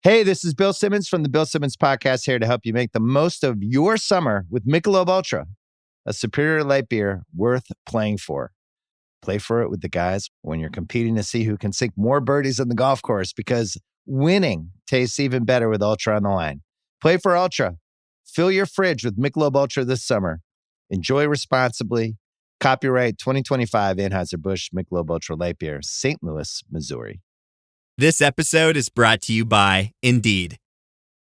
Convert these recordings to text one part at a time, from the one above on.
Hey, this is Bill Simmons from the Bill Simmons Podcast, here to help you make the most of your summer with Michelob Ultra, a superior light beer worth playing for. Play for it with the guys when you're competing to see who can sink more birdies on the golf course, because winning tastes even better with Ultra on the line. Play for Ultra. Fill your fridge with Michelob Ultra this summer. Enjoy responsibly. Copyright 2025 Anheuser-Busch Michelob Ultra Light Beer, St. Louis, Missouri. This episode is brought to you by Indeed.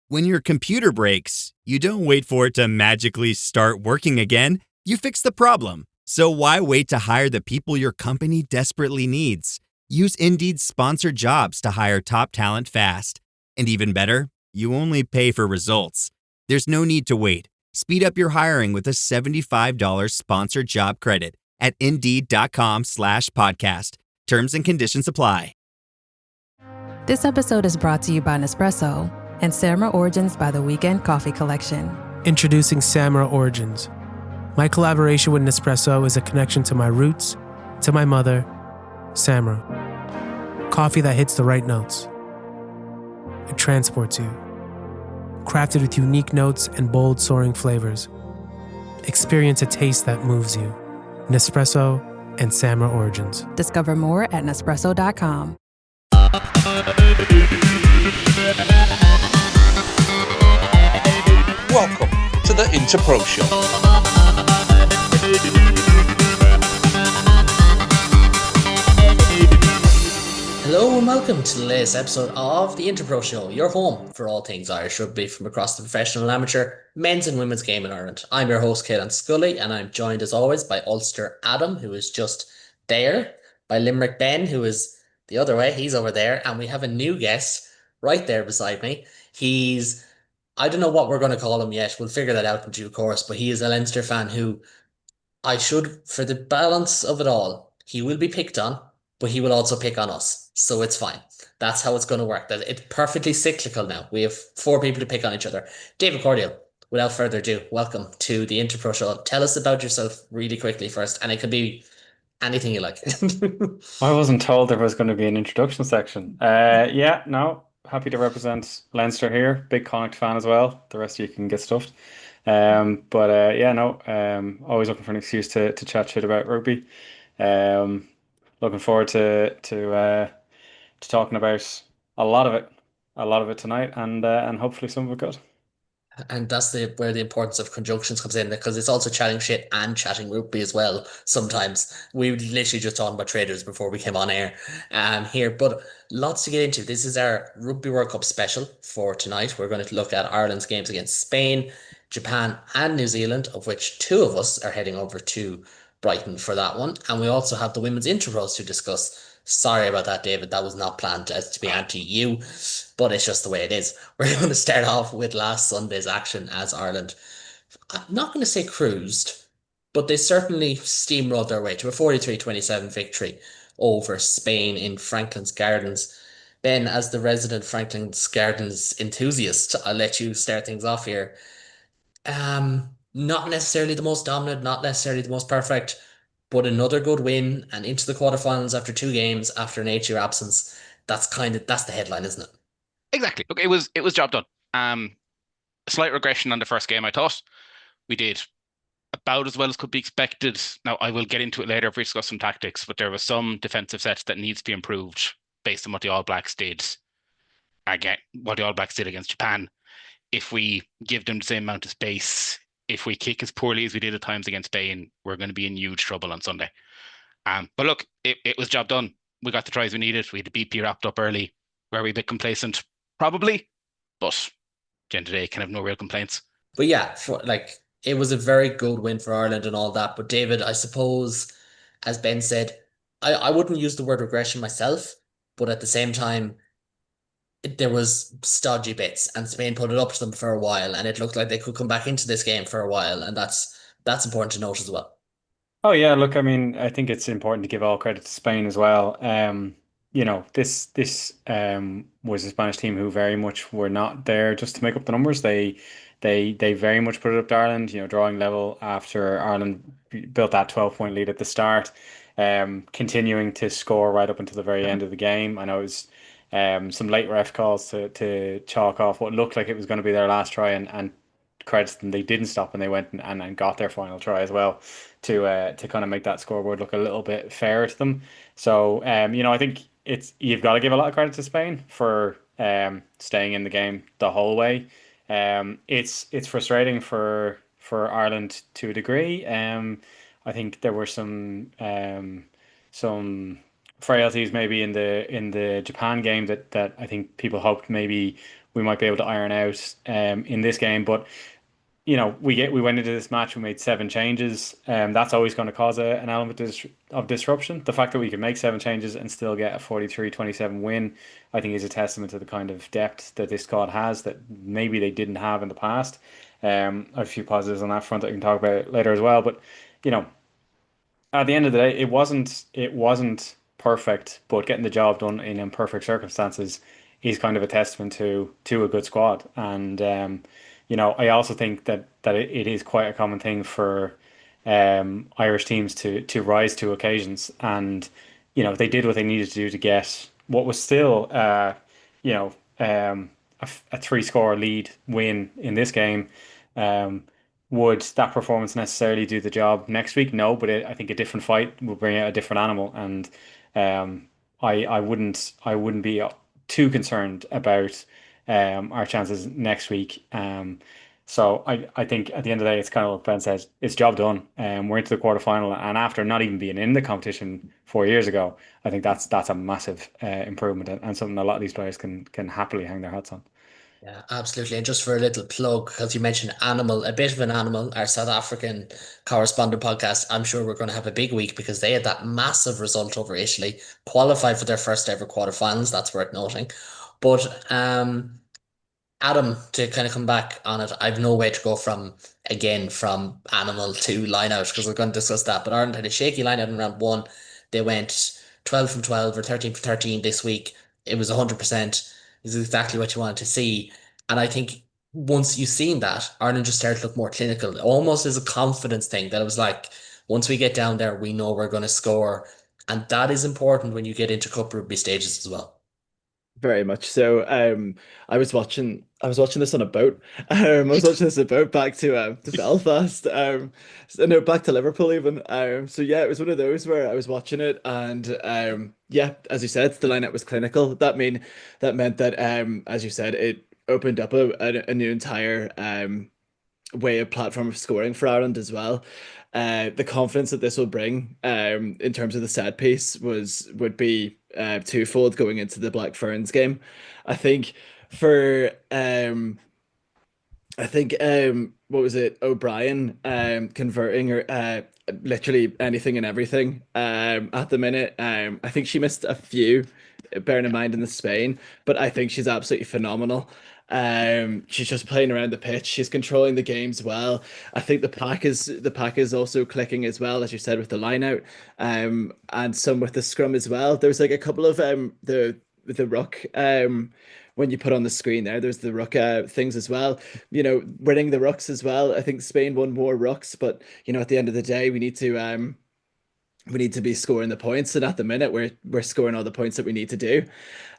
When your computer breaks, you don't wait for it to magically start working again. You fix the problem. So why wait to hire the people your company desperately needs? Use Indeed's sponsored jobs to hire top talent fast. And even better, you only pay for results. There's no need to wait. Speed up your hiring with a $75 sponsored job credit at Indeed.com/podcast. Terms and conditions apply. This episode is brought to you by Nespresso and Samra Origins by the Weekend Coffee Collection. Introducing Samra Origins. My collaboration with Nespresso is a connection to my roots, to my mother, Samra. Coffee that hits the right notes. It transports you. Crafted with unique notes and bold, soaring flavors. Experience a taste that moves you. Nespresso and Samra Origins. Discover more at Nespresso.com. Welcome to the Interpro Show. Hello and welcome to the latest episode of the Interpro Show, your home for all things Irish rugby from across the professional and amateur, men's and women's game in Ireland. I'm your host, Caelan Scully, and I'm joined as always by Ulster Adam, who is just there, by Limerick Ben, who is the other way, he's over there, and we have a new guest right there beside me. I don't know what we're going to call him yet, we'll figure that out in due course, but he is a Leinster fan who for the balance of it all, he will be picked on, but he will also pick on us, so it's fine. That's how it's going to work. It's perfectly cyclical now. We have 4 people to pick on each other. David Cordial, without further ado, welcome to the Interpro Show. Tell us about yourself really quickly first, and it could be anything you like. I wasn't told there was going to be an introduction section. Happy to represent Leinster here. Big Connacht fan as well. The rest of you can get stuffed. Always looking for an excuse to chat shit about rugby. Looking forward to talking about a lot of it tonight, and hopefully some of it good. And that's where the importance of conjunctions comes in, because it's also chatting shit and chatting rugby as well. Sometimes we were literally just talking about traders before we came on air here, but lots to get into. This is our Rugby World Cup special for tonight. We're going to look at Ireland's games against Spain, Japan and New Zealand, of which 2 of us are heading over to Brighton for that one. And we also have the women's intros to discuss. Sorry about that, David. That was not planned as to be anti-you, but it's just the way it is. We're going to start off with last Sunday's action as Ireland, I'm not going to say cruised, but they certainly steamrolled their way to a 43-27 victory over Spain in Franklin's Gardens. Ben, as the resident Franklin's Gardens enthusiast, I'll let you start things off here. Not necessarily the most dominant, not necessarily the most perfect, but another good win and into the quarterfinals after 2 games after an 8-year absence. That's the headline, isn't it? Exactly. Look, it was job done. A slight regression on the first game, I thought. We did about as well as could be expected. Now, I will get into it later if we discuss some tactics, but there was some defensive sets that needs to be improved based on what the All Blacks did. Again, what the All Blacks did against Japan. If we give them the same amount of space, if we kick as poorly as we did at times against Spain, we're going to be in huge trouble on Sunday. But look, it was job done. We got the tries we needed. We had the BP wrapped up early. Were we a bit complacent? Probably. But at the end of the day, can have no real complaints. But yeah, it was a very good win for Ireland and all that. But David, I suppose, as Ben said, I wouldn't use the word regression myself, but at the same time, there was stodgy bits, and Spain put it up to them for a while, and it looked like they could come back into this game for a while, and that's important to note as well. Oh yeah, look, I mean, I think it's important to give all credit to Spain as well. This was a Spanish team who very much were not there just to make up the numbers. They very much put it up to Ireland, drawing level after Ireland built that 12-point lead at the start, continuing to score right up until the very end of the game. I know it was some late ref calls to chalk off what looked like it was going to be their last try, and credits them, they didn't stop and they went and got their final try as well to kind of make that scoreboard look a little bit fairer to them. So I think you've got to give a lot of credit to Spain for staying in the game the whole way. It's frustrating for Ireland to a degree. I think there were some frailties maybe in the Japan game that I think people hoped maybe we might be able to iron out in this game. But we went into this match, we made 7 changes. That's always going to cause an element of disruption. The fact that we could make 7 changes and still get a 43-27 win, I think is a testament to the kind of depth that this squad has that maybe they didn't have in the past. I have a few positives on that front that I can talk about later as well. But you know, at the end of the day, it wasn't perfect, but getting the job done in imperfect circumstances is kind of a testament to a good squad. And I also think that it is quite a common thing for Irish teams to rise to occasions, and they did what they needed to do to get what was still you know a 3-score lead win in this game. Um, would that performance necessarily do the job next week? No, but I think a different fight will bring out a different animal, and I wouldn't be too concerned about our chances next week. So I think at the end of the day, it's kind of like Ben says, it's job done. We're into the quarterfinal, and after not even being in the competition 4 years ago, I think that's a massive improvement, and something a lot of these players can happily hang their hats on. Yeah, absolutely. And just for a little plug, because you mentioned animal, a bit of an animal, our South African correspondent podcast, I'm sure we're going to have a big week because they had that massive result over Italy, qualified for their first ever quarterfinals. That's worth noting. But Adam, to kind of come back on it, I've no way to go from animal to line out because we're going to discuss that. But Ireland had a shaky line out in round one. They went 12 from 12 or 13 from 13 this week. It was 100%. Is exactly what you wanted to see. And I think once you've seen that, Ireland just started to look more clinical, almost as a confidence thing that it was like, once we get down there, we know we're going to score. And that is important when you get into cup rugby stages as well. Very much so. I was watching this on a boat. I was watching this on a boat back to Belfast. No, back to Liverpool even. So yeah, it was one of those where I was watching it, and yeah, as you said, the lineup was clinical. That meant that as you said, it opened up a new entire way of platform of scoring for Ireland as well. The confidence that this will bring in terms of the set piece would be twofold going into the Black Ferns game. I think for what was it, O'Brien converting or literally anything and everything at the minute. I think she missed a few, bearing in mind in the Spain, but I think she's absolutely phenomenal. She's just playing around the pitch. She's controlling the games well. I think the pack is also clicking as well, as you said, with the line out, and some with the scrum as well. There's like a couple of the ruck when you put on the screen there's the ruck things as well. Winning the rucks as well. I think Spain won more rucks, but at the end of the day, we need to be scoring the points, and at the minute we're scoring all the points that we need to do.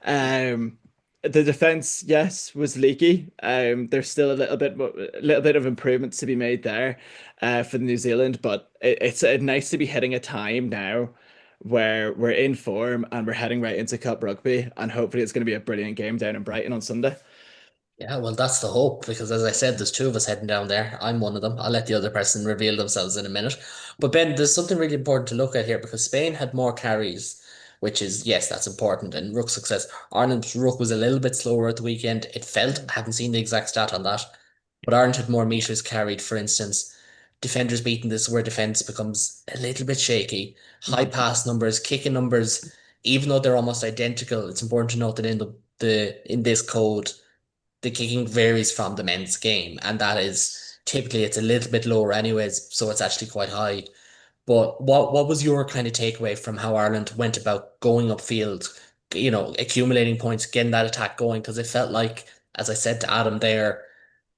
Um, the defense, yes, was leaky. There's still a little bit of improvements to be made there, for New Zealand, but it's nice to be hitting a time now where we're in form and we're heading right into Cup Rugby, and hopefully it's going to be a brilliant game down in Brighton on Sunday. Yeah, well, that's the hope because, as I said, there's two of us heading down there. I'm one of them. I'll let the other person reveal themselves in a minute. But Ben, there's something really important to look at here because Spain had more carries, which is, yes, that's important, and ruck success. Ireland's ruck was a little bit slower at the weekend. It felt, I haven't seen the exact stat on that, but Ireland had more meters carried, for instance. Defenders beaten, this is where defense becomes a little bit shaky. High pass numbers, kicking numbers, even though they're almost identical, it's important to note that in this code the kicking varies from the men's game, and that is typically it's a little bit lower anyways, so it's actually quite high. But what was your kind of takeaway from how Ireland went about going upfield, accumulating points, getting that attack going? Because it felt like, as I said to Adam there,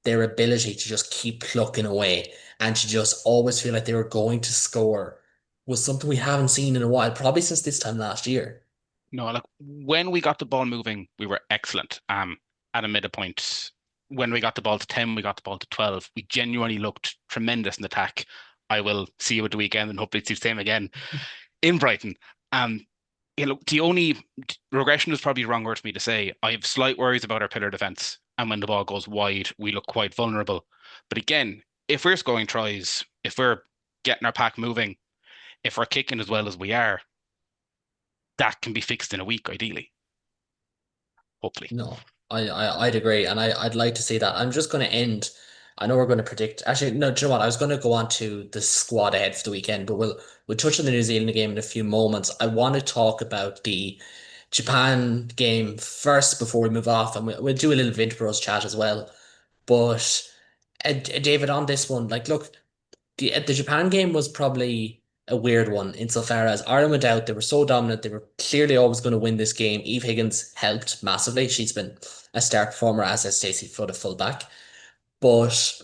their ability to just keep plucking away and to just always feel like they were going to score was something we haven't seen in a while, probably since this time last year. No, like when we got the ball moving, we were excellent. At a midpoint, when we got the ball to 10, we got the ball to 12. We genuinely looked tremendous in attack. I will see you at the weekend and hopefully it's the same again in Brighton. Um, the only regression is probably the wrong word for me to say. I have slight worries about our pillar defense, and when the ball goes wide, we look quite vulnerable. But again, if we're scoring tries, if we're getting our pack moving, if we're kicking as well as we are, that can be fixed in a week, ideally. Hopefully. No, I'd agree, and I'd like to see that. I'm just going to end. I know we're going to predict. Actually, no, do you know what? I was going to go on to the squad ahead for the weekend, but we'll touch on the New Zealand game in a few moments. I want to talk about the Japan game first before we move off, and we'll do a little Vinter Bros chat as well. But David, on this one, like, look, the Japan game was probably a weird one insofar as Ireland went out, they were so dominant, they were clearly always going to win this game. Eve Higgins helped massively. She's been a star performer, as has Stacey Foote, fullback. But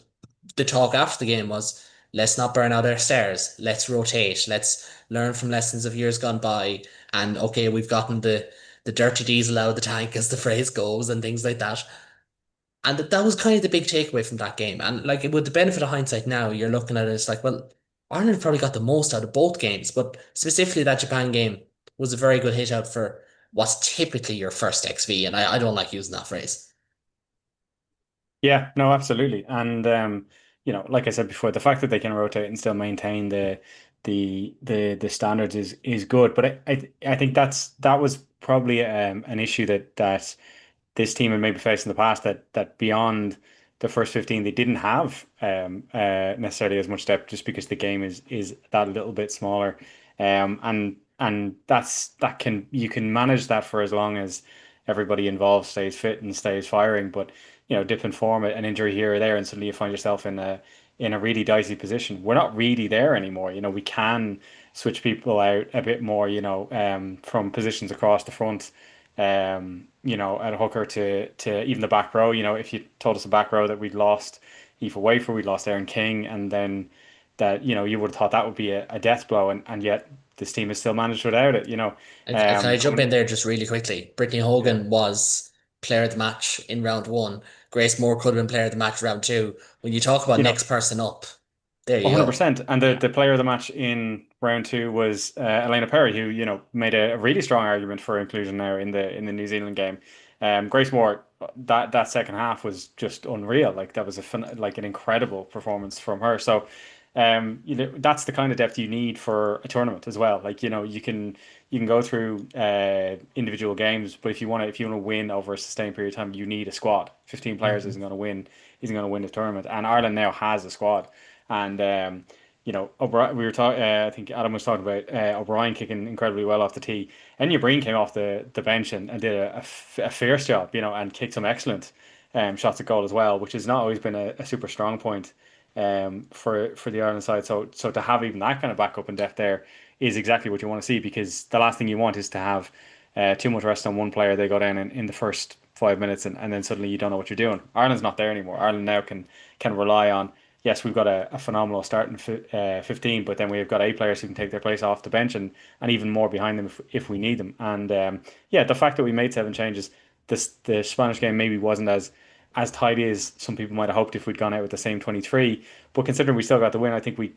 the talk after the game was, let's not burn out our stars. Let's rotate. Let's learn from lessons of years gone by. And okay, we've gotten the dirty diesel out of the tank, as the phrase goes, and things like that. And that was kind of the big takeaway from that game. And like with the benefit of hindsight now, you're looking at it, it's like, well, Ireland probably got the most out of both games, but specifically that Japan game was a very good hit out for what's typically your first XV. And I don't like using that phrase. Yeah, no, absolutely. And like I said before, the fact that they can rotate and still maintain the standards is good. But I think that was probably an issue that this team had maybe faced in the past, that beyond the first 15 they didn't have necessarily as much depth, just because the game is that little bit smaller. And you can manage that for as long as everybody involved stays fit and stays firing. But dip in form, an injury here or there, and suddenly you find yourself in a really dicey position. We're not really there anymore. We can switch people out a bit more, from positions across the front, at a hooker to even the back row. If you told us the back row that we'd lost Aoife Wafer, we'd lost Aaron King, and then that, you would have thought that would be a death blow, and yet this team has still managed without it. And can I jump in there just really quickly? Brittany Hogan was player of the match in round one. Grace Moore could have been player of the match round two. When you talk about next person up, there you go. 100%. And the player of the match in round two was Elena Perry, who made a really strong argument for inclusion now in the New Zealand game. Grace Moore, that second half was just unreal. Like, that was an incredible performance from her. So that's the kind of depth you need for a tournament as well. Like, you can go through individual games, but if you want to win over a sustained period of time, you need a squad. 15 players isn't going to win the tournament, and Ireland now has a squad. And O'Brien, we were talking. I think Adam was talking about O'Brien kicking incredibly well off the tee. Enya Breen came off the bench and did a fierce job, and kicked some excellent shots at goal as well, which has not always been a super strong point for the Ireland side. So to have even that kind of backup and depth there is exactly what you want to see, because the last thing you want is to have too much rest on one player. They go down in the first 5 minutes, and then suddenly you don't know what you're doing. Ireland's not there anymore. Ireland now can rely on, yes, we've got a phenomenal starting 15, but then we've got 8 players who can take their place off the bench, and even more behind them if we need them. And the fact that we made 7 changes, the Spanish game maybe wasn't as tidy as some people might have hoped if we'd gone out with the same 23. But considering we still got the win, I think we,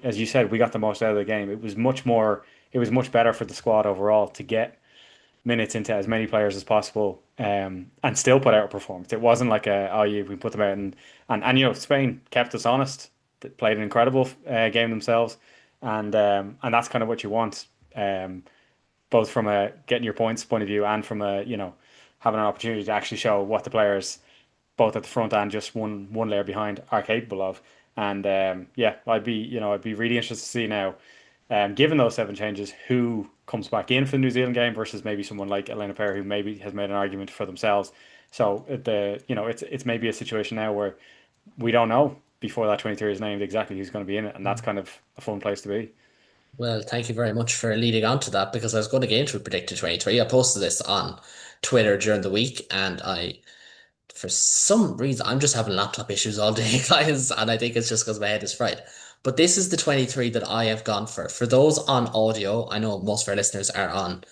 as you said, we got the most out of the game. It was much better for the squad overall to get minutes into as many players as possible, and still put out a performance. It wasn't like we put them out and Spain kept us honest. They played an incredible game themselves, and that's kind of what you want, both from a getting your points point of view and from a having an opportunity to actually show what the players, both at the front and just one layer behind, are capable of. And I'd be really interested to see now, given those 7 changes, who comes back in for the New Zealand game versus maybe someone like Elena Perry, who maybe has made an argument for themselves. So it's maybe a situation now where we don't know before that 23 is named exactly who's going to be in it, and that's kind of a fun place to be. Well, thank you very much for leading on to that, because I was going to get into predicted 23. I posted this on Twitter during the week, and for some reason, I'm just having laptop issues all day, guys, and I think it's just because my head is fried. But this is the 23 that I have gone for. For those on audio, I know most of our listeners are on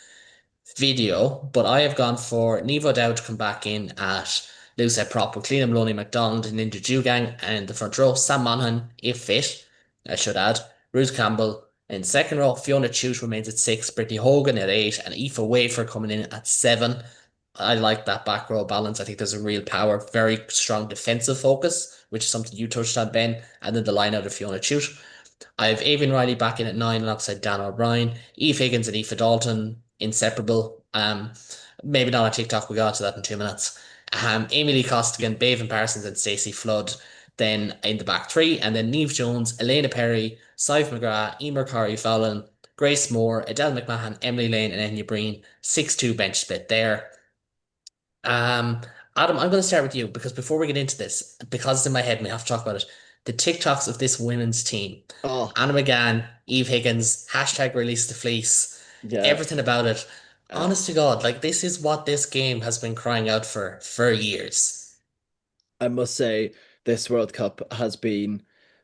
video, but I have gone for Nivo Dowd to come back in at loose head prop with Clean Maloney McDonald and Ninja Jugang and the front row. Sam Monaghan, if fit, I should add. Ruth Campbell in second row. Fiona Chute remains at 6. Brittany Hogan at 8. And Aoife Wafer coming in at 7. I like that back row balance. I think there's a real power, very strong defensive focus, which is something you touched on, Ben. And then the line out of Fiona Chute. I have Avian Riley back in at 9 alongside Dan O'Brien. Eve Higgins and Aoife Dalton, inseparable. Maybe not on TikTok, we got to that in 2 minutes. Amy Lee Costigan, Bevan Parsons, and Stacey Flood. Then in the back three, and then Niamh Jones, Elena Perry, Sive McGrath, Emer Corey Fallon, Grace Moore, Adele McMahon, Emily Lane, and Enya Breen. 6-2 bench split there. Adam, I'm going to start with you because before we get into this, because it's in my head and we have to talk about it, the TikToks of this women's team. Oh, Anna McGann, Eve Higgins, hashtag release the fleece, yeah. everything about it. Honest to God, like this is what this game has been crying out for years. I must say, this World Cup has been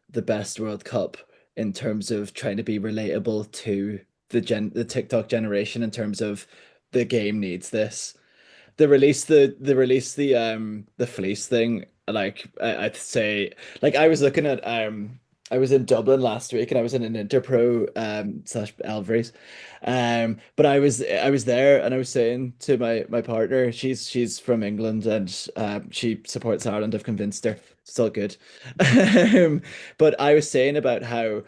the best World Cup in terms of trying to be relatable to the TikTok generation in terms of the game needs this. They released the fleece thing. Like I'd say, like I was looking at I was in Dublin last week and I was in an Interpro slash Alvarez. But I was there and I was saying to my partner, she's from England and she supports Ireland. I've convinced her. It's all good. But I was saying about how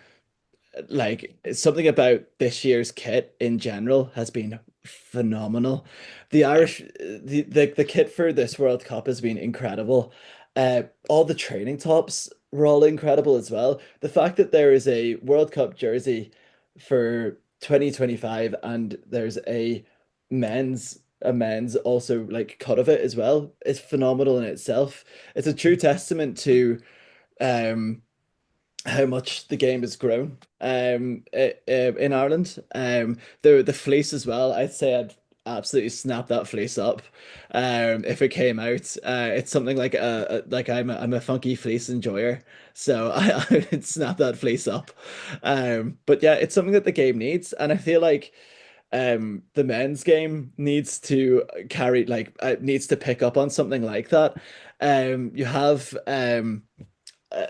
like something about this year's kit in general has been phenomenal. The Irish the kit for this World Cup has been incredible. All the training tops were all incredible as well. The fact that there is a World Cup jersey for 2025 and there's a men's also like cut of it as well is phenomenal in itself. It's a true testament to um how much the game has grown in Ireland. The fleece as well. I'd say I'd absolutely snap that fleece up. If it came out, it's something like like I'm a funky fleece enjoyer, so I would snap that fleece up. But yeah, it's something that the game needs, and I feel like the men's game needs to carry like needs to pick up on something like that. You have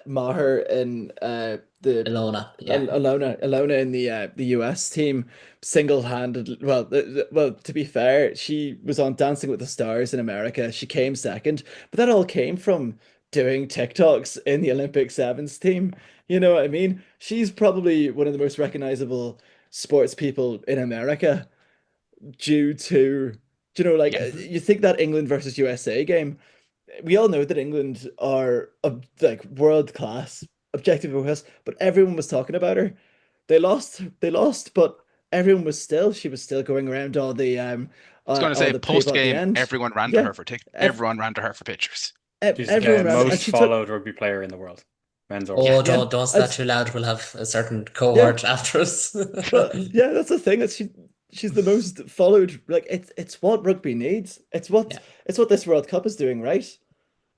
Maher in the Ilona, yeah. Alona in the US team single-handed. Well, to be fair, she was on Dancing with the Stars in America. She came second, but that all came from doing TikToks in the Olympic Sevens team. You know what I mean? She's probably one of the most recognizable sports people in America due to, like Yeah. you think that England versus USA game, we all know that England are like world class, objective class, but everyone was talking about her. They lost, but everyone was still. She was still going around all the I was going to all say the post people at the game, end. everyone ran to Yeah, her for ev everyone ran to her for pictures. She's everyone the ran, and most she took. followed rugby player in the world, men's or Oh, women's. Yeah, don't say I, that too loud. We'll have a certain yeah, cohort after us. but yeah, that's the thing. That she's the most followed. Like it's what rugby needs. Yeah, It's what this World Cup is doing, right?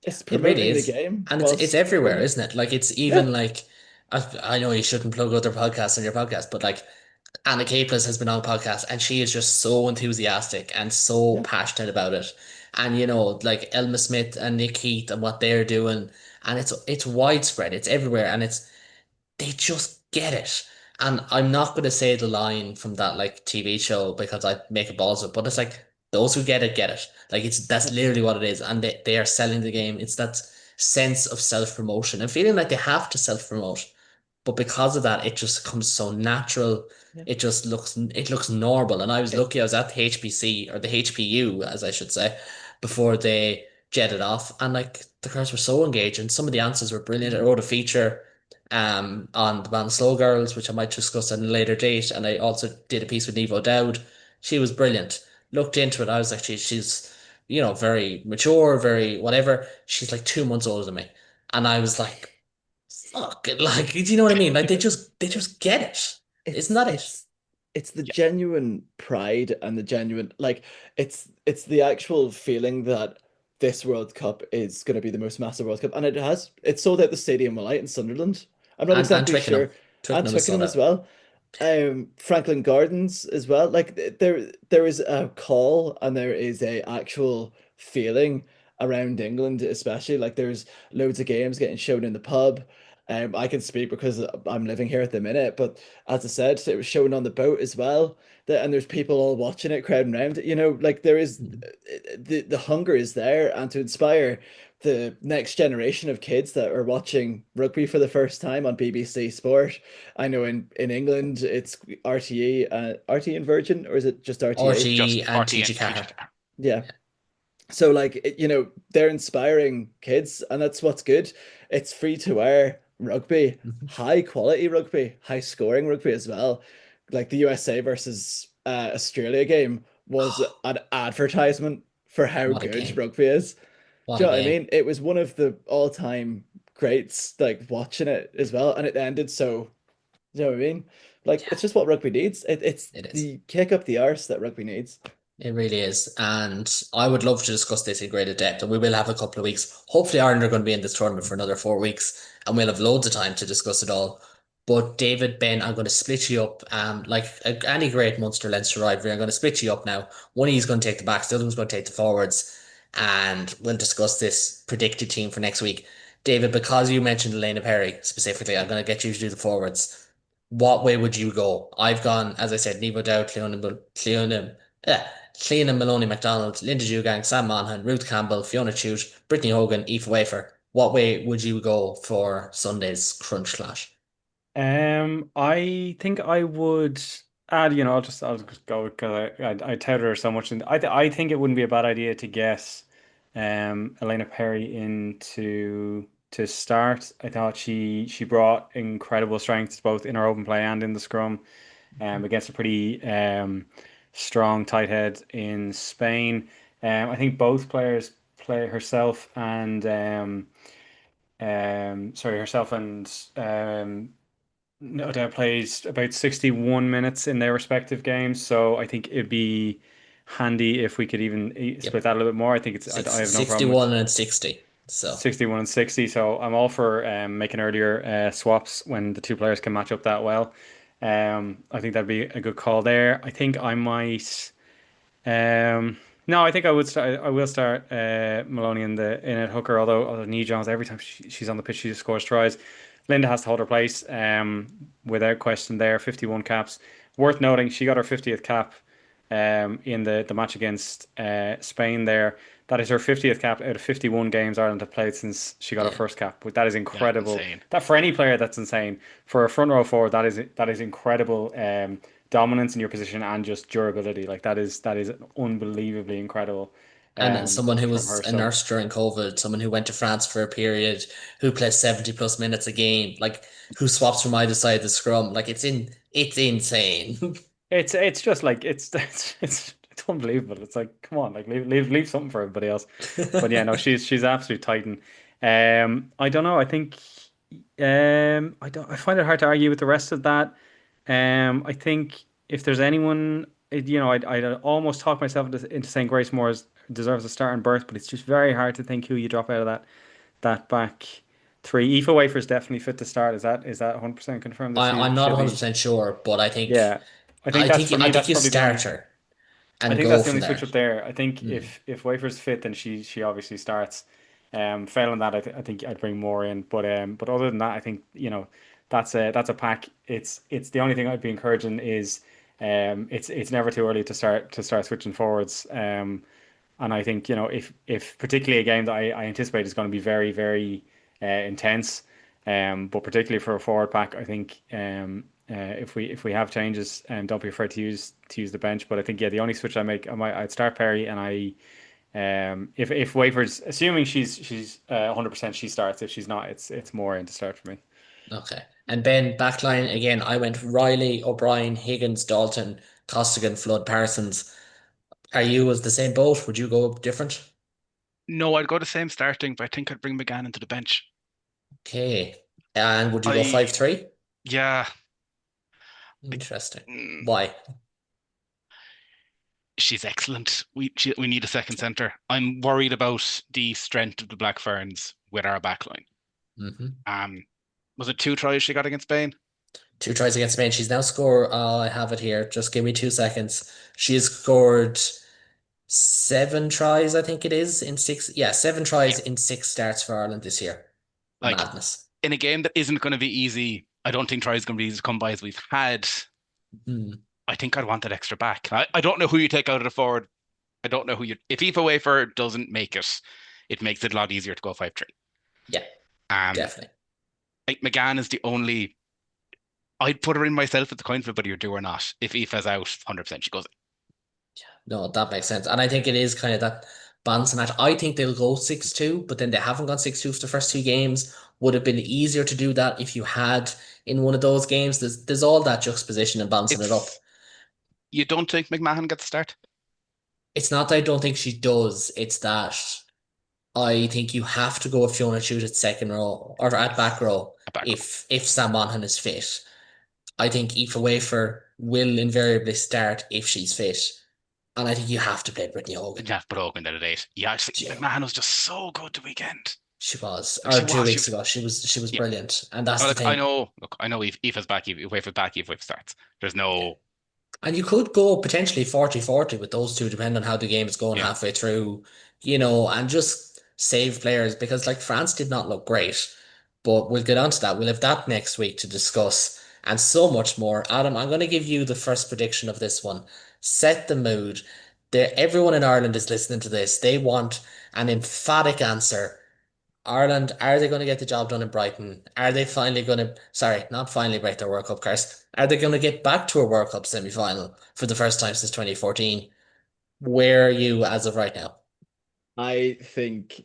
yeah, It's it really promoting the is, game and it's whilst everywhere, bringing. isn't it? Like it's Yeah, even like I know you shouldn't plug other podcasts on your podcast, but like Anna Capeless has been on a podcast, and she is just so enthusiastic and so yeah, passionate about it. And like Elma Smith and Nick Heath and what they're doing, and it's widespread, it's everywhere, and they just get it. And I'm not going to say the line from that like TV show because I make a balls of it, but it's like those who get it. Like that's yeah, literally what it is. And they are selling the game. It's that sense of self-promotion and feeling like they have to self-promote. But because of that, it just comes so natural. yeah. It looks normal. And I was It, lucky I was at the HBC or the HPU, as I should say, before they jetted off. And like the girls were so engaged and some of the answers were brilliant. I wrote a feature on the band Slow Girls, which I might discuss at a later date. And I also did a piece with Neve O'Dowd. She was brilliant. Looked into it. I was like, she's very mature, very whatever. She's like 2 months older than me. And I was like, fuck it, like, do you know what I mean? Like they just get it. Isn't it's that it? it's it's the Yeah. genuine pride and the genuine like it's the actual feeling that this World Cup is going to be the most massive World Cup, and it's sold out the Stadium of Light in Sunderland. I'm not And exactly Twickenham. sure, and Twickenham is sold Twickenham as out. well. Franklin Gardens as well. Like there is a call and there is a actual feeling around England, especially like there's loads of games getting shown in the pub. I can speak because I'm living here at the minute, but as I said, it was shown on the boat as well. And there's people all watching it, crowding around it. Like there is the hunger is there, and to inspire the next generation of kids that are watching rugby for the first time on BBC Sport. I know in England it's RTE, RTE and Virgin, or is it just RTA? RTE Just and RT TG and Carr. Yeah. So like they're inspiring kids, and that's what's good. It's free to air rugby, high quality rugby, high scoring rugby as well. Like the USA versus Australia game was an advertisement for how What a good game. rugby is. What Do a you know what I game. mean? It was one of the all-time greats, like watching it as well, and it ended so. Do you know what I mean? Like Yeah, it's just what rugby needs. It's it is. the kick up the arse that rugby needs. It really is. And I would love to discuss this in greater depth. And we will have a couple of weeks. Hopefully, Ireland are going to be in this tournament for another 4 weeks. And we'll have loads of time to discuss it all. But David, Ben, I'm going to split you up. Like any great Munster Leinster rivalry, I'm going to split you up now. One of you's going to take the backs, the other one's going to take the forwards. And we'll discuss this predicted team for next week. David, because you mentioned Elena Perry specifically, I'm going to get you to do the forwards. What way would you go? I've gone, as I said, Nevo Dow, Clean Maloney MacDonald, Linda Dugang, Sam Monaghan, Ruth Campbell, Fiona Chute, Brittany Hogan, Aoife Wafer. What way would you go for Sunday's crunch clash? I think I would add, I'll just go because I touted her so much, and I think it wouldn't be a bad idea to get Elena Perry in to start. I thought she brought incredible strengths both in her open play and in the scrum, against a pretty strong tight head in Spain. I think both players play herself and no doubt played about 61 minutes in their respective games. So I think it'd be handy if we could even split Yep. that a little bit more. I think I have no problem with 61 and 60. So 61 and 60. So I'm all for making earlier swaps when the two players can match up that well. I think that'd be a good call there. I think I might. No, I think I would start. I will start Maloney in at hooker. Although Nee Jones, every time she's on the pitch, she just scores tries. Linda has to hold her place, without question. There, 51 caps. Worth noting, she got her 50th cap, in the match against Spain. There, that is her 50th cap out of 51 games Ireland have played since she got her yeah, first cap. But that is Yeah, incredible. insane. That for any player, that's insane. For a front row forward, that is incredible. Dominance in your position and just durability. Like that is unbelievably incredible, and someone who from was her. a So nurse during COVID, someone who went to France for a period, who plays 70 plus minutes a game, like who swaps from either side of the scrum. Like it's insane. it's just like it's unbelievable. It's like, come on, like leave something for everybody else. But yeah, no, she's absolute titan. I don't know. I think I find it hard to argue with the rest of that. I think if there's anyone, I'd almost talk myself into saying Grace Moore deserves a start and berth, but it's just very hard to think who you drop out of that back three. Aoife Wafer's definitely fit to start. Is that 100% confirmed that I'm not she'll be? 100% sure, but I think Yeah, I think that's for I me. think That's you probably the start only. her I and think go that's the from only there. switch up there. I think Mm. if Wafer's fit, then she obviously starts. Failing that, I think I'd bring more in. But other than that, I think that's a pack. It's the only thing I'd be encouraging is it's never too early to start switching forwards. And I think if particularly a game that I anticipate is going to be very very intense, but particularly for a forward pack, I think if we have changes, don't be afraid to use the bench. But I think, yeah, the only switch I'd start Perry, and if Wafers, assuming she's 100%, she starts. If she's not, it's more in to start for me. Okay. And Ben, backline again, I went Riley, O'Brien, Higgins, Dalton, Costigan, Flood, Parsons. Are you as the same boat? Would you go different? No, I'd go the same starting, but I think I'd bring McGann into the bench. Okay. And would you go I 5-3? Yeah, like, Interesting. mm, Why? she's excellent. We need a second centre. I'm worried about the strength of the Black Ferns with our backline. Hmm. Was it 2 tries she got against Spain? 2 tries against Spain. She's now scored, I have it here. Just give me 2 seconds. She has scored 7 tries, I think it is, in six. Yeah, 7 tries in 6 starts for Ireland this year. Like Madness. in a game that isn't going to be easy, I don't think tries going to be easy to come by as we've had. I think I'd want that extra back. I don't know who you take out of the forward. I don't know who you. If Aoife Wafer doesn't make it, it makes it a lot easier to go 5-3. Yeah, definitely. Like McGann is the only. I'd put her in myself at the coin flip, whether you do or not. If Aoife's out, 100% she goes in. No, that makes sense. And I think it is kind of that balancing act. I think they'll go 6-2, but then they haven't gone 6-2 for the first 2 games. Would have been easier to do that if you had in one of those games. There's all that juxtaposition and balancing it up. You don't think McMahon gets the start? It's not that I don't think she does. It's that I think you have to go with Fiona Shoot at second row or at back row if Sam Monaghan is fit. I think Aoife Wafer will invariably start if she's fit. And I think you have to play Brittany Hogan. You have to put Hogan at 8. Yeah, actually, McMahon was just so good the weekend. She was. Or 2 weeks ago. She was brilliant. And that's the thing. I know Aoife's back, Wafer's back, Aoife starts. There's no... And you could go potentially 40-40 with those two, depending on how the game is going halfway through, and just save players. Because, like, France did not look great. But we'll get on to that. We'll have that next week to discuss. And so much more. Adam, I'm going to give you the first prediction of this one. Set the mood. Everyone in Ireland is listening to this. They want an emphatic answer. Ireland, are they going to get the job done in Brighton? Are they finally going to, sorry, not finally break their World Cup curse? Are they going to get back to a World Cup semi-final for the first time since 2014? Where are you as of right now? I think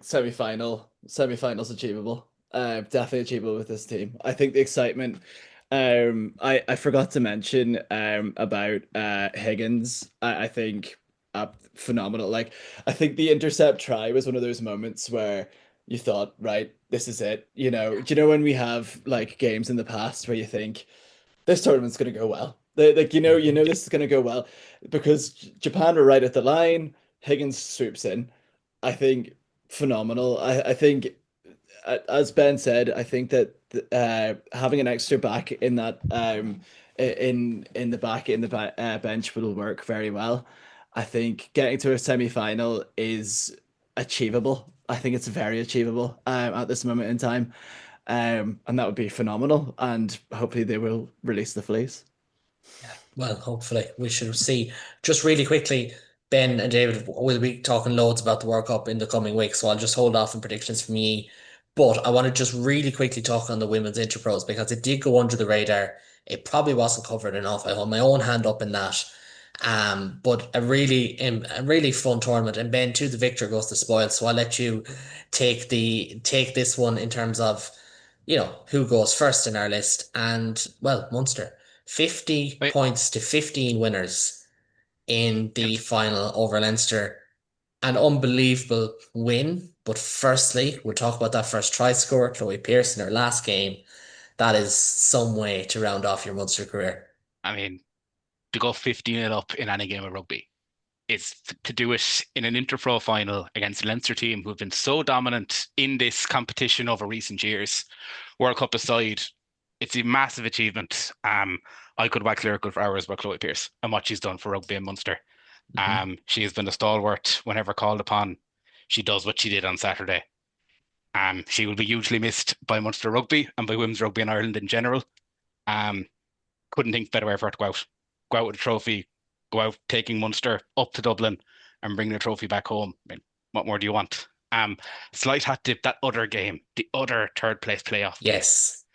semi-final's achievable. Definitely achievable with this team. I think the excitement. I forgot to mention about Higgins. I think phenomenal. Like, I think the intercept try was one of those moments where you thought, right, this is it. Do you know when we have like games in the past where you think this tournament's gonna go well? Like you know this is gonna go well because Japan were right at the line. Higgins swoops in. I think phenomenal. I think, as Ben said, I think that having an extra back in that in the bench will work very well. I think getting to a semi-final is achievable. I think it's very achievable at this moment in time, and that would be phenomenal. And hopefully they will release the fleece. Yeah, well, hopefully we should see. Just really quickly, Ben and David will be talking loads about the World Cup in the coming weeks, so I'll just hold off on predictions for me. But I want to just really quickly talk on the women's Interpros because it did go under the radar. It probably wasn't covered enough. I hold my own hand up in that. But a really fun tournament. And Ben, too, the victor goes to spoil. So I'll let you take this one in terms of, who goes first in our list. And well, Munster, 50 points to 15 winners in the final over Leinster. An unbelievable win. But firstly, we'll talk about that first try scorer, Chloe Pearce, in her last game. That is some way to round off your Munster career. I mean, to go 15-0 up in any game of rugby, it's to do it in an Interpro final against a Leinster team who have been so dominant in this competition over recent years. World Cup aside, it's a massive achievement. I could wax lyrical for hours about Chloe Pearce and what she's done for rugby in Munster. She has been a stalwart whenever called upon. She does what she did on Saturday. She will be hugely missed by Munster rugby and by women's rugby in Ireland in general. Couldn't think better way for her to go out with a trophy, go out taking Munster up to Dublin and bringing the trophy back home. I mean, what more do you want? Slight hat tip, that other game, the other third place playoff. Yes.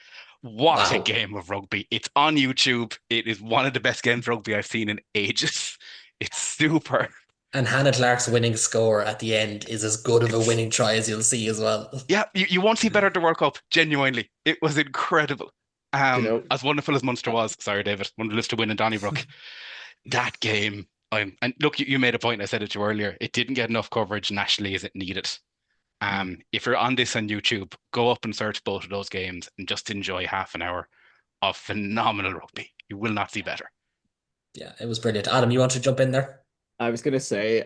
What a game of rugby. It's on YouTube. It is one of the best games of rugby I've seen in ages. It's super. And Hannah Clark's winning score at the end is as good of a winning try as you'll see as well. Yeah, you won't see better at the World Cup, genuinely. It was incredible. As wonderful as Munster was, sorry, David, wonderful to win in Donnybrook. That game, and look, you made a point, I said it to you earlier, it didn't get enough coverage nationally as it needed. If you're on this on YouTube, go up and search both of those games and just enjoy half an hour of phenomenal rugby. You will not see better. Yeah, it was brilliant. Adam, you want to jump in there? I was going to say,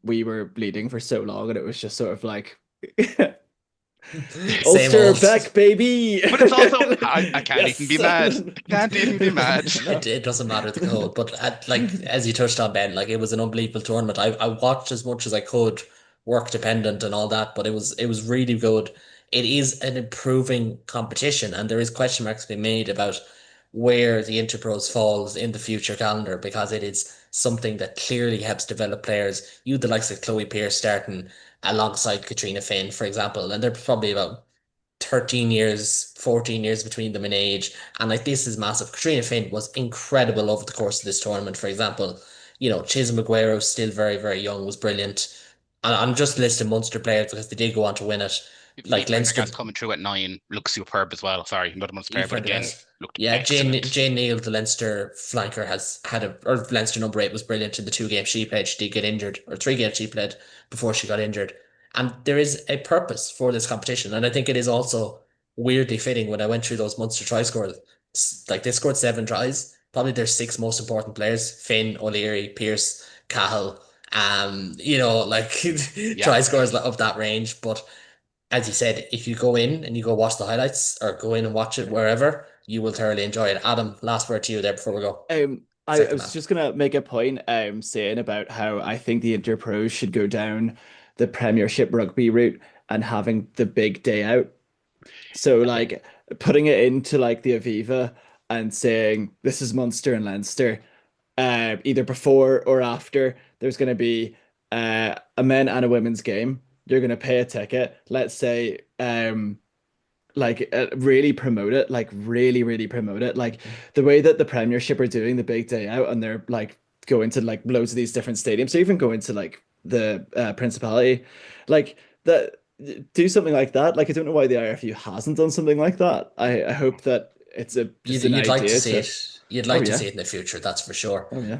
we were bleeding for so long and it was just sort of like Ulster back, baby. But it's also I can't Yes. even be mad. I can't even be mad. It doesn't matter the code, but as you touched on, Ben, like it was an unbelievable tournament. I watched as much as I could, work dependent and all that, but it was really good. It is an improving competition, and there is question marks being made about where the Interpros falls in the future calendar, because it is something that clearly helps develop players. You, the likes of Chloe Pearce, starting alongside Katrina Finn, for example, and they're probably about 13 years, 14 years between them in age. And like, this is massive. Katrina Finn was incredible over the course of this tournament, for example. Chisholm Aguero, still very, very young, was brilliant. And I'm just listing Munster players because they did go on to win it. Like Leinster coming through at 9 looks superb as well. Sorry, not a Munster player, but again, looked excellent. Jane Neal, the Leinster flanker, or Leinster number 8, was brilliant in the 2 games she played. She did get injured, or 3 games she played before she got injured. And there is a purpose for this competition. And I think it is also weirdly fitting when I went through those Munster try scores. Like, they scored 7 tries, probably their 6 most important players: Finn, O'Leary, Pearce, Cahill. Try scores of that range. But as you said, if you go in and you go watch the highlights, or go in and watch it wherever, you will thoroughly enjoy it. Adam, last word to you there before we go. I was just gonna make a point saying about how I think the Interpros should go down the Premiership rugby route and having the big day out. So like putting it into like the Aviva and saying this is Munster and Leinster, either before or after. There's going to be a men and a women's game. You're going to pay a ticket. Let's say really promote it, like really promote it, like the way that the Premiership are doing the big day out, and they're like going to like loads of these different stadiums. So even going to like the Principality, like that. Do something like that. Like, I don't know why the IRFU hasn't done something like that. I hope that it's you'd like to see it. You'd like to see it in the future, that's for sure. Oh yeah.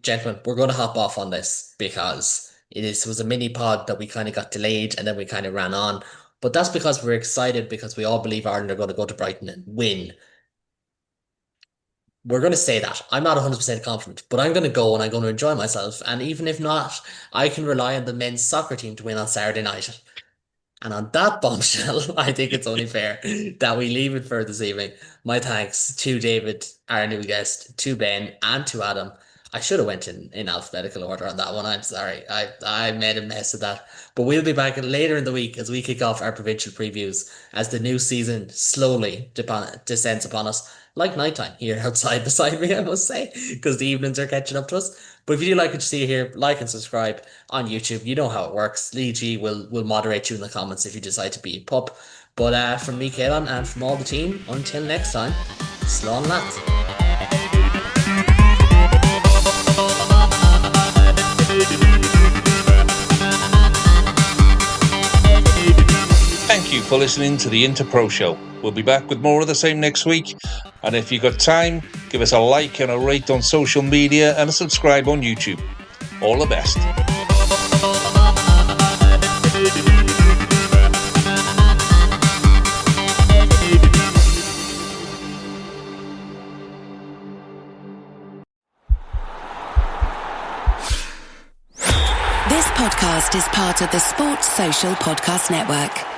Gentlemen, we're going to hop off on this because it was a mini pod that we kind of got delayed and then we kind of ran on. But that's because we're excited, because we all believe Ireland are going to go to Brighton and win. We're going to say that. I'm not 100% confident, but I'm going to go and I'm going to enjoy myself. And even if not, I can rely on the men's soccer team to win on Saturday night. And on that bombshell, I think it's only fair that we leave it for this evening. My thanks to David, our new guest, to Ben, and to Adam. I should have went in alphabetical order on that one. I'm sorry. I made a mess of that. But we'll be back later in the week as we kick off our provincial previews, as the new season slowly descends upon us, like nighttime here outside beside me, I must say, because the evenings are catching up to us. But if you do like what you see here, like and subscribe on YouTube. You know how it works. Lee G will moderate you in the comments if you decide to be a pup. But from me, Kaelan, and from all the team, until next time, slán lads. Thank you for listening to the Interpro Show. We'll be back with more of the same next week. And if you've got time, give us a like and a rate on social media and a subscribe on YouTube. All the best. This podcast is part of the Sports Social Podcast Network.